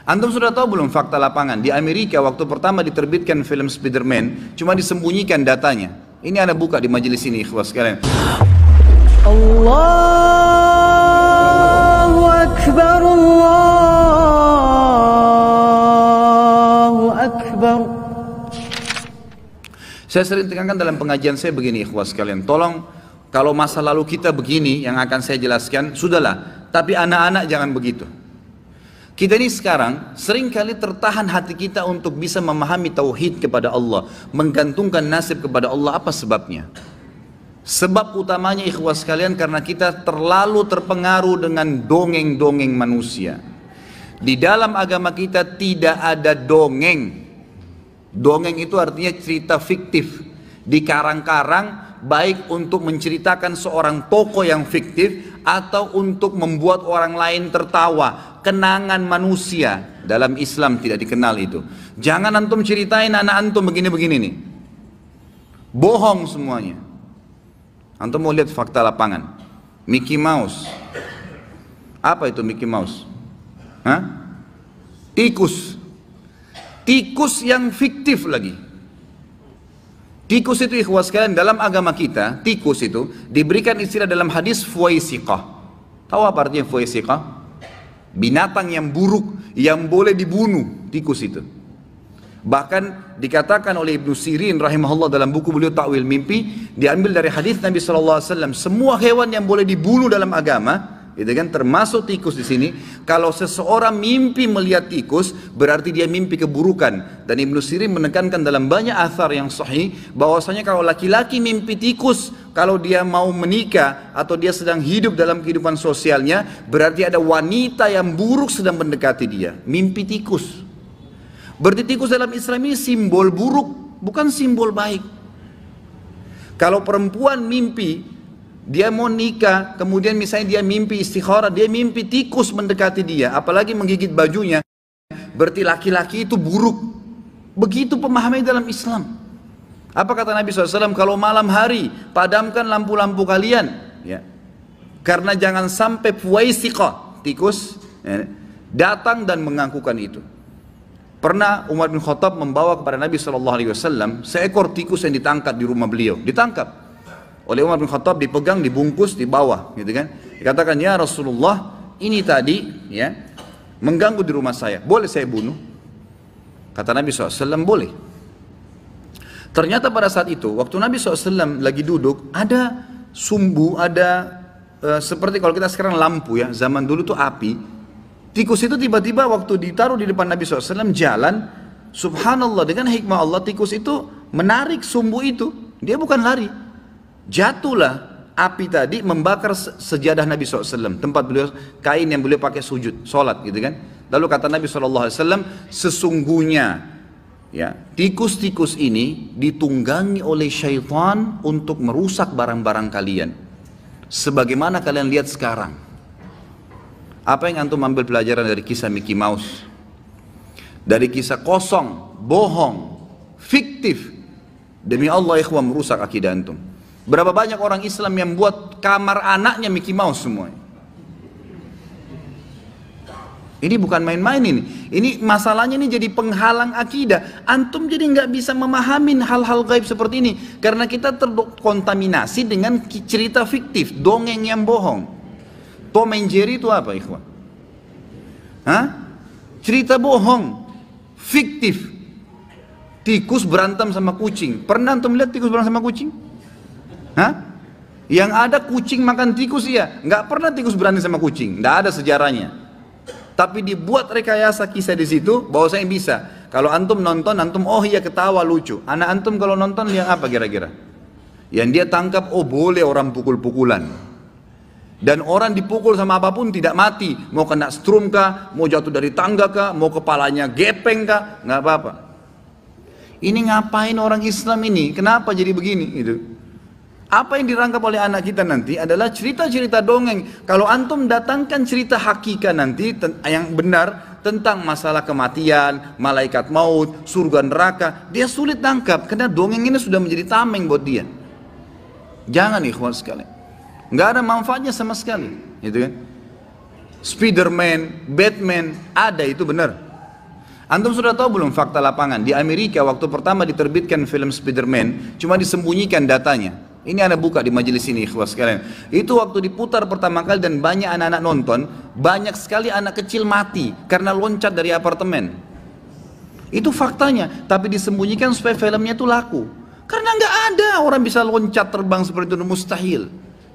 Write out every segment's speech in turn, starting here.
Antum sudah tahu belum fakta lapangan? Di Amerika waktu pertama diterbitkan film Spider-Man, cuma disembunyikan datanya. Ini Anda buka di majelis ini, ikhwas sekalian. Allahu Akbar, Allahu Akbar. Saya sering tekankan dalam pengajian saya begini, ikhwas sekalian. Tolong, kalau masa lalu kita begini, yang akan saya jelaskan, sudahlah. Tapi anak-anak jangan begitu. Kita ini sekarang seringkali tertahan hati kita untuk bisa memahami tauhid kepada Allah, menggantungkan nasib kepada Allah. Apa sebabnya? Sebab utamanya ikhwas sekalian karena kita terlalu terpengaruh dengan dongeng-dongeng manusia. Di dalam agama kita tidak ada dongeng. Dongeng itu artinya cerita fiktif, dikarang-karang, baik untuk menceritakan seorang tokoh yang fiktif atau untuk membuat orang lain tertawa. Kenangan manusia dalam Islam tidak dikenal itu. Jangan antum ceritain anak antum begini-begini nih. Bohong semuanya. Antum mau lihat fakta lapangan. Mickey Mouse. Apa itu Mickey Mouse? Hah? Tikus. Tikus yang fiktif lagi. Tikus itu ikhwas sekalian dalam agama kita, tikus itu diberikan istilah dalam hadis fuwaisiqah. Tahu apa artinya fuwaisiqah? Binatang yang buruk yang boleh dibunuh, tikus itu. Bahkan dikatakan oleh Ibnu Sirin rahimahullah dalam buku beliau Ta'wil Mimpi, diambil dari hadis Nabi SAW, semua hewan yang boleh dibunuh dalam agama, gitu kan, termasuk tikus di sini. Kalau seseorang mimpi melihat tikus, berarti dia mimpi keburukan. Dan Ibnu Sirin menekankan dalam banyak athar yang sahih, bahwasanya kalau laki-laki mimpi tikus, kalau dia mau menikah atau dia sedang hidup dalam kehidupan sosialnya, berarti ada wanita yang buruk sedang mendekati dia. Mimpi tikus. Berarti tikus dalam Islam ini simbol buruk, bukan simbol baik. Kalau perempuan mimpi dia mau nikah, kemudian misalnya dia mimpi istikharah, dia mimpi tikus mendekati dia, apalagi menggigit bajunya, berarti laki-laki itu buruk. Begitu pemahaman dalam Islam. Apa kata Nabi SAW? Kalau malam hari padamkan lampu-lampu kalian, ya, karena jangan sampai fuwaisiqah, tikus, ya, datang dan mengakukan itu. Pernah Umar bin Khattab membawa kepada Nabi SAW seekor tikus yang ditangkap di rumah beliau, ditangkap oleh Umar bin Khattab, dipegang, dibungkus, dibawa, gitu kan? Dikatakan, ya Rasulullah, ini tadi, ya, mengganggu di rumah saya, boleh saya bunuh? Kata Nabi SAW, boleh. Ternyata pada saat itu, waktu Nabi SAW lagi duduk, ada sumbu, ada seperti kalau kita sekarang lampu ya, zaman dulu tuh api. Tikus itu tiba-tiba waktu ditaruh di depan Nabi SAW jalan, subhanallah, dengan hikmah Allah, tikus itu menarik sumbu itu, dia bukan lari. Jatuhlah api tadi membakar sejadah Nabi SAW, tempat beliau, kain yang beliau pakai sujud, sholat gitu kan. Lalu kata Nabi SAW, sesungguhnya ya, tikus-tikus ini ditunggangi oleh syaitan untuk merusak barang-barang kalian. Sebagaimana kalian lihat sekarang. Apa yang antum ambil pelajaran dari kisah Mickey Mouse? Dari kisah kosong, bohong, fiktif. Demi Allah ikhwan, merusak akidah antum. Berapa banyak orang Islam yang buat kamar anaknya Mickey Mouse semuanya. Ini bukan main-main ini. Ini masalahnya ini jadi penghalang akidah. Antum jadi nggak bisa memahami hal-hal gaib seperti ini karena kita terkontaminasi dengan cerita fiktif, dongeng yang bohong. Tom and Jerry itu apa, ikhwan? Hah? Cerita bohong, fiktif. Tikus berantem sama kucing. Pernah antum lihat tikus berantem sama kucing? Hah? Yang ada kucing makan tikus, iya. Nggak pernah tikus berantem sama kucing. Nggak ada sejarahnya. Tapi dibuat rekayasa kisah di situ bahwa saya bisa. Kalau antum nonton, antum oh iya ketawa lucu. Anak antum kalau nonton lihat apa kira-kira? Yang dia tangkap, oh boleh orang pukul-pukulan. Dan orang dipukul sama apapun tidak mati. Mau kena strum kah, mau jatuh dari tangga kah, mau kepalanya gepeng kah, nggak apa-apa. Ini ngapain orang Islam ini? Kenapa jadi begini? Gitu. Apa yang dirangkap oleh anak kita nanti adalah cerita-cerita dongeng. Kalau antum datangkan cerita hakikat nanti yang benar tentang masalah kematian, malaikat maut, surga neraka, dia sulit tangkap karena dongeng ini sudah menjadi tameng buat dia. Jangan ikhwan sekalian. Nggak ada manfaatnya sama sekali, gitu kan? Spiderman, Batman, ada itu benar. Antum sudah tahu belum fakta lapangan? Di Amerika waktu pertama diterbitkan film Spider-Man, cuma disembunyikan datanya. Ini Anda buka di majelis ini, ikhwas sekalian. Itu waktu diputar pertama kali dan banyak anak-anak nonton, banyak sekali anak kecil mati karena loncat dari apartemen. Itu faktanya, tapi disembunyikan supaya filmnya itu laku. Karena nggak ada orang bisa loncat terbang seperti itu, mustahil.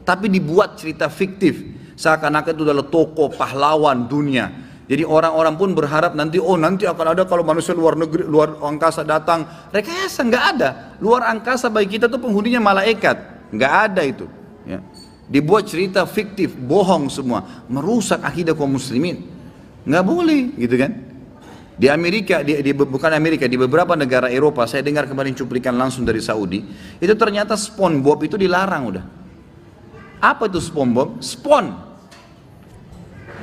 Tapi dibuat cerita fiktif, seakan-akan itu adalah tokoh pahlawan dunia. Jadi orang-orang pun berharap nanti akan ada kalau manusia luar negeri, luar angkasa datang. Rekayasa nggak ada. Luar angkasa bagi kita tuh penghuninya malaikat, nggak ada itu. Ya. Dibuat cerita fiktif, bohong semua, merusak akidah kaum muslimin. Nggak boleh, gitu kan? Di Amerika, bukan Amerika, di beberapa negara Eropa, saya dengar kemarin cuplikan langsung dari Saudi, itu ternyata SpongeBob itu dilarang udah. Apa itu SpongeBob?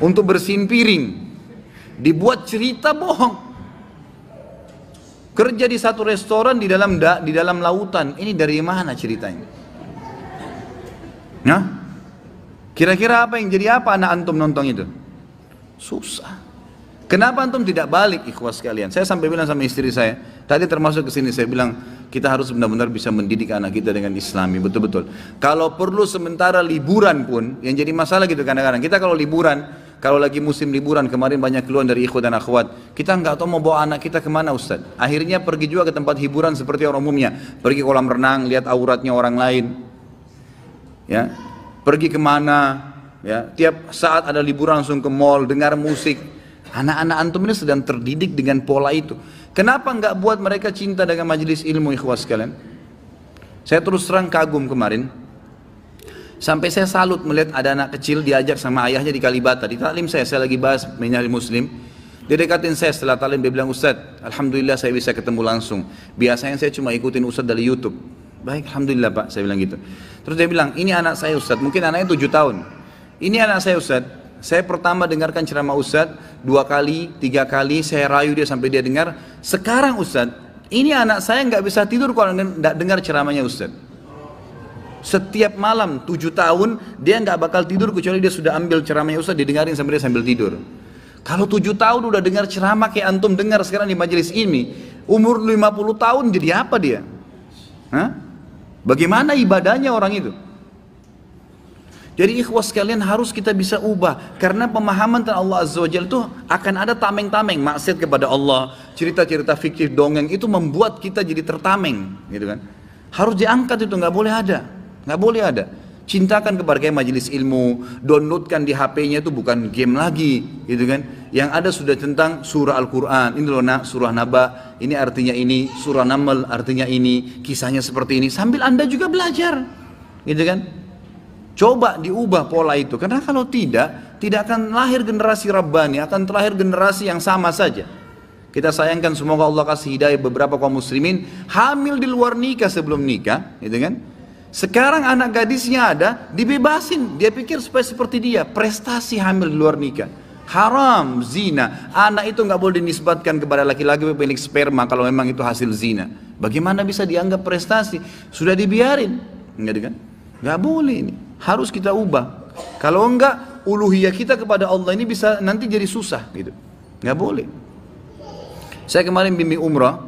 Untuk bersihin piring. Dibuat cerita bohong. Kerja di satu restoran di dalam lautan. Ini dari mana ceritanya? Nah, kira-kira apa yang jadi apa anak antum nonton itu? Susah. Kenapa antum tidak balik, ikhwas sekalian? Saya sampai bilang sama istri saya, tadi termasuk ke sini saya bilang kita harus benar-benar bisa mendidik anak kita dengan Islami, betul-betul. Kalau perlu sementara liburan pun, yang jadi masalah gitu kadang-kadang. Kita kalau liburan, kalau lagi musim liburan, kemarin banyak keluhan dari ikhwan dan akhwat, kita nggak tahu mau bawa anak kita kemana Ustaz. Akhirnya pergi juga ke tempat hiburan seperti orang umumnya, pergi kolam renang, lihat auratnya orang lain, ya, pergi kemana, ya, tiap saat ada liburan langsung ke mall, dengar musik. Anak-anak antum ini sedang terdidik dengan pola itu. Kenapa nggak buat mereka cinta dengan majelis ilmu, ikhwas sekalian? Saya terus terang kagum kemarin. Sampai saya salut melihat ada anak kecil diajak sama ayahnya di Kalibata. Di taklim saya lagi bahas menyari muslim. Dia dekatin saya setelah taklim, dia bilang, Ustaz, alhamdulillah saya bisa ketemu langsung. Biasanya saya cuma ikutin Ustaz dari YouTube. Baik, alhamdulillah Pak, saya bilang gitu. Terus dia bilang, ini anak saya Ustaz, mungkin anaknya 7 tahun. Ini anak saya Ustaz. Saya pertama dengarkan ceramah Ustadz, 2 kali, 3 kali, saya rayu dia sampai dia dengar. Sekarang Ustadz, ini anak saya nggak bisa tidur kalau nggak dengar ceramahnya Ustadz. Setiap malam 7 tahun, dia nggak bakal tidur kecuali dia sudah ambil ceramahnya Ustadz, didengarin sampai dia sambil tidur. Kalau 7 tahun udah dengar ceramah kayak antum dengar sekarang di majelis ini, umur 50 tahun jadi apa dia? Hah? Bagaimana ibadahnya orang itu? Jadi ikhwas sekalian harus kita bisa ubah. Karena pemahaman tentang Allah Azza wa Jalla itu akan ada tameng-tameng. Maksiat kepada Allah, cerita-cerita fiktif, dongeng, itu membuat kita jadi tertameng, gitu kan. Harus diangkat itu, nggak boleh ada. Nggak boleh ada. Cintakan kepada majelis ilmu, downloadkan di HP-nya itu bukan game lagi, gitu kan. Yang ada sudah tentang surah Al-Quran. Ini loh nak, surah Naba, ini artinya ini, surah Naml artinya ini, kisahnya seperti ini. Sambil Anda juga belajar, gitu kan. Coba diubah pola itu, karena kalau tidak akan lahir generasi Rabbani, akan terlahir generasi yang sama saja. Kita sayangkan semoga Allah kasih hidayah beberapa kaum muslimin hamil di luar nikah sebelum nikah, gitu kan? Sekarang anak gadisnya ada, dibebasin, dia pikir supaya seperti dia, prestasi hamil di luar nikah. Haram, zina. Anak itu nggak boleh dinisbatkan kepada laki-laki pemilik sperma kalau memang itu hasil zina. Bagaimana bisa dianggap prestasi? Sudah dibiarin, gitu kan? Nggak boleh ini. Harus kita ubah. Kalau enggak, uluhiyah kita kepada Allah ini bisa nanti jadi susah gitu. Nggak boleh. Saya kemarin bimbing umrah,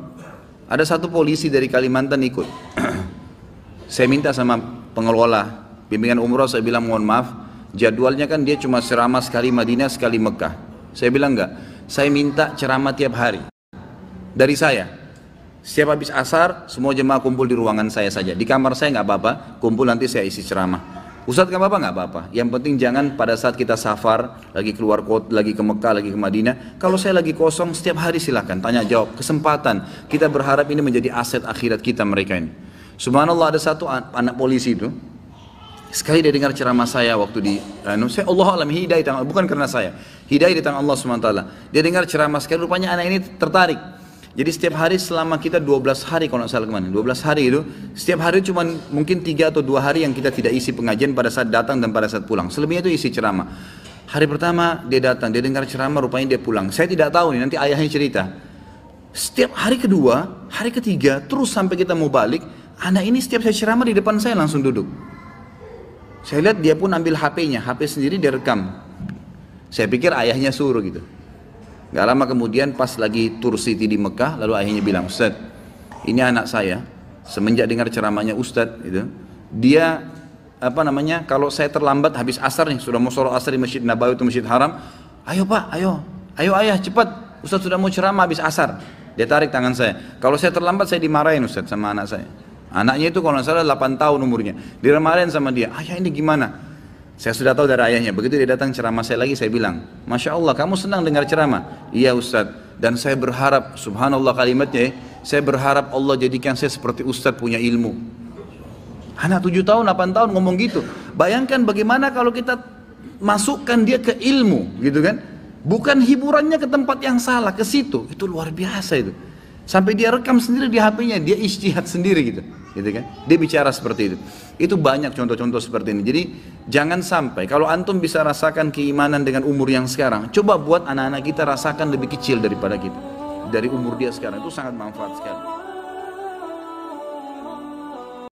ada satu polisi dari Kalimantan ikut. Saya minta sama pengelola bimbingan umrah, saya bilang mohon maaf, jadwalnya kan dia cuma ceramah sekali Madinah, sekali Mekah. Saya bilang enggak, saya minta ceramah tiap hari. Dari saya. Setiap habis asar, semua jemaah kumpul di ruangan saya saja. Di kamar saya nggak apa-apa, kumpul nanti saya isi ceramah. Ustadz nggak apa-apa, nggak apa-apa. Yang penting jangan pada saat kita safar, lagi keluar kota, lagi ke Mekah, lagi ke Madinah. Kalau saya lagi kosong, setiap hari silakan tanya jawab, kesempatan. Kita berharap ini menjadi aset akhirat kita mereka ini. Subhanallah, ada satu anak polisi itu, sekali dia dengar ceramah saya waktu di, saya Allah alam hidayah, bukan karena saya, hidayah di tangan Allah SWT. Dia dengar ceramah sekali, rupanya anak ini tertarik. Jadi setiap hari selama kita 12 hari kalau nggak salah kemana, 12 hari itu, setiap hari cuma mungkin 3 atau 2 hari yang kita tidak isi pengajian pada saat datang dan pada saat pulang. Selebihnya itu isi ceramah. Hari pertama dia datang, dia dengar ceramah, rupanya dia pulang. Saya tidak tahu nih, nanti ayahnya cerita. Setiap hari kedua, hari ketiga, terus sampai kita mau balik, anak ini setiap saya ceramah di depan saya langsung duduk. Saya lihat dia pun ambil HP-nya, HP sendiri dia rekam. Saya pikir ayahnya suruh gitu. Gak lama kemudian pas lagi tour city di Mekah, lalu ayahnya bilang, Ustaz, ini anak saya, semenjak dengar ceramahnya Ustaz, gitu, dia kalau saya terlambat habis asar nih, sudah mau sholat asar di Masjid Nabawi itu Masjid Haram, ayo Pak, ayo ayah cepat, Ustaz sudah mau ceramah habis asar. Dia tarik tangan saya. Kalau saya terlambat saya dimarahin Ustaz sama anak saya. Anaknya itu kalau nggak salah 8 tahun umurnya. Dimarahin sama dia. Ayah ini gimana? Saya sudah tahu dari ayahnya. Begitu dia datang ceramah saya lagi, saya bilang, Masya Allah kamu senang dengar ceramah? Iya Ustaz. Dan saya berharap, subhanallah kalimatnya, saya berharap Allah jadikan saya seperti Ustaz punya ilmu. Anak 7 tahun, 8 tahun ngomong gitu. Bayangkan bagaimana kalau kita masukkan dia ke ilmu, gitu kan? Bukan hiburannya ke tempat yang salah, ke situ. Itu luar biasa itu. Sampai dia rekam sendiri di HP-nya, dia ijtihad sendiri gitu kan? Dia bicara seperti itu. Itu banyak contoh-contoh seperti ini. Jadi jangan sampai, kalau antum bisa rasakan keimanan dengan umur yang sekarang, coba buat anak-anak kita rasakan lebih kecil daripada kita. Dari umur dia sekarang, itu sangat manfaat sekali.